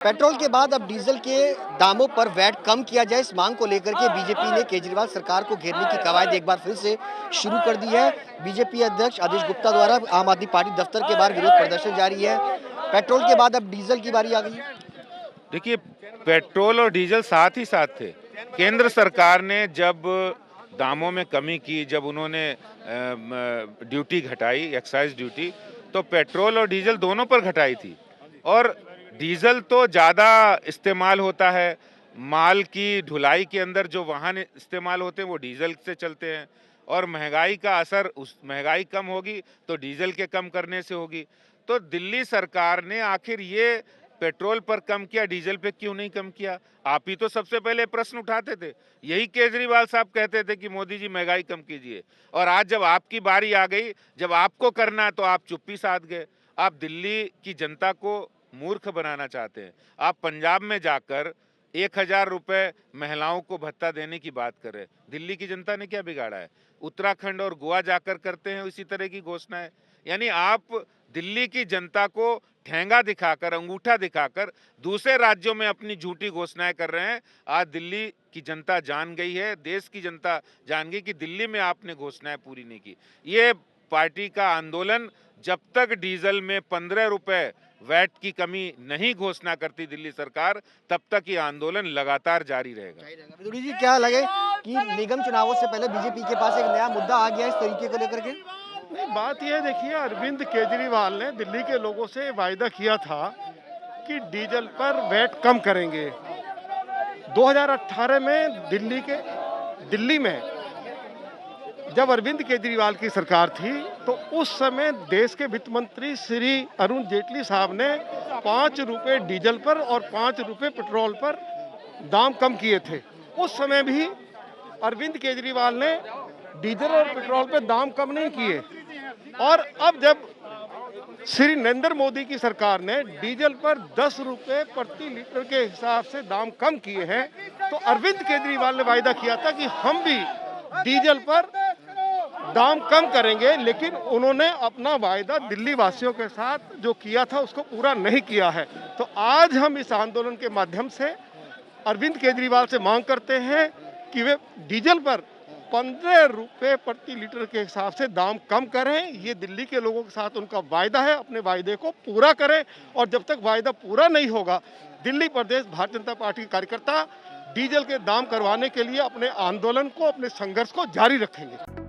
Petrol के बाद अब डीजल के दामों पर वैट कम किया जाए, इस मांग को लेकर के बीजेपी ने केजरीवाल सरकार को घेरने की कवायद एक बार फिर से शुरू कर दी है। बीजेपी अध्यक्ष आदेश गुप्ता द्वारा आम आदमी पार्टी दफ्तर के बाहर विरोध प्रदर्शन जारी है। पेट्रोल के बाद अब डीजल की बारी आ गई है। देखिए, पेट्रोल और डीजल साथ ही साथ थे। केंद्र सरकार ने जब दामों में कमी की, जब उन्होंने ड्यूटी घटाई, एक्साइज ड्यूटी, तो पेट्रोल और डीजल दोनों पर घटाई थी। और डीजल तो ज़्यादा इस्तेमाल होता है, माल की ढुलाई के अंदर जो वाहन इस्तेमाल होते हैं वो डीजल से चलते हैं, और महंगाई का असर, उस महंगाई कम होगी तो डीजल के कम करने से होगी। तो दिल्ली सरकार ने आखिर ये पेट्रोल पर कम किया, डीजल पे क्यों नहीं कम किया? आप ही तो सबसे पहले प्रश्न उठाते थे। यही केजरीवाल साहब कहते थे कि मोदी जी महंगाई कम कीजिए, और आज जब आपकी बारी आ गई, जब आपको करना है तो आप चुप्पी साध गए। आप दिल्ली की जनता को मूर्ख बनाना चाहते हैं। आप पंजाब में जाकर 1000 रुपये महिलाओं को भत्ता देने की बात कर रहे हैं। दिल्ली की जनता ने क्या बिगाड़ा है? उत्तराखंड और गोवा जाकर करते हैं इसी तरह की घोषणाएं। यानी आप दिल्ली की जनता को ठेंगा दिखाकर, अंगूठा दिखाकर दूसरे राज्यों में अपनी झूठी घोषणाएं कर रहे हैं। आज दिल्ली की जनता जान गई है, देश की जनता जान गई कि दिल्ली में आपने घोषणाएं पूरी नहीं की। ये पार्टी का आंदोलन, जब तक डीजल में 15 रुपए वैट की कमी नहीं घोषणा करती दिल्ली सरकार, तब तक ये आंदोलन लगातार जारी रहेगा। विदुरी जी, क्या लगे कि निगम चुनावों से पहले बीजेपी के पास एक नया मुद्दा आ गया इस तरीके को लेकर के? नहीं, बात यह देखिए, अरविंद केजरीवाल ने दिल्ली के लोगों से वायदा किया था कि डीजल पर वैट कम करेंगे। 2018 में दिल्ली में जब अरविंद केजरीवाल की सरकार थी, तो उस समय देश के वित्त मंत्री श्री अरुण जेटली साहब ने 5 रुपये डीजल पर और 5 रुपये पेट्रोल पर दाम कम किए थे। उस समय भी अरविंद केजरीवाल ने डीजल और पेट्रोल पे दाम कम नहीं किए। और अब जब श्री नरेंद्र मोदी की सरकार ने डीजल पर 10 रुपये प्रति लीटर के हिसाब से दाम कम किए हैं, तो अरविंद केजरीवाल ने वायदा किया था कि हम भी डीजल पर दाम कम करेंगे, लेकिन उन्होंने अपना वायदा दिल्ली वासियों के साथ जो किया था उसको पूरा नहीं किया है। तो आज हम इस आंदोलन के माध्यम से अरविंद केजरीवाल से मांग करते हैं कि वे डीजल पर 15 रुपये प्रति लीटर के हिसाब से दाम कम करें। ये दिल्ली के लोगों के साथ उनका वायदा है, अपने वायदे को पूरा करें। और जब तक वायदा पूरा नहीं होगा, दिल्ली प्रदेश भारतीय जनता पार्टी के कार्यकर्ता डीजल के दाम करवाने के लिए अपने आंदोलन को, अपने संघर्ष को जारी रखेंगे।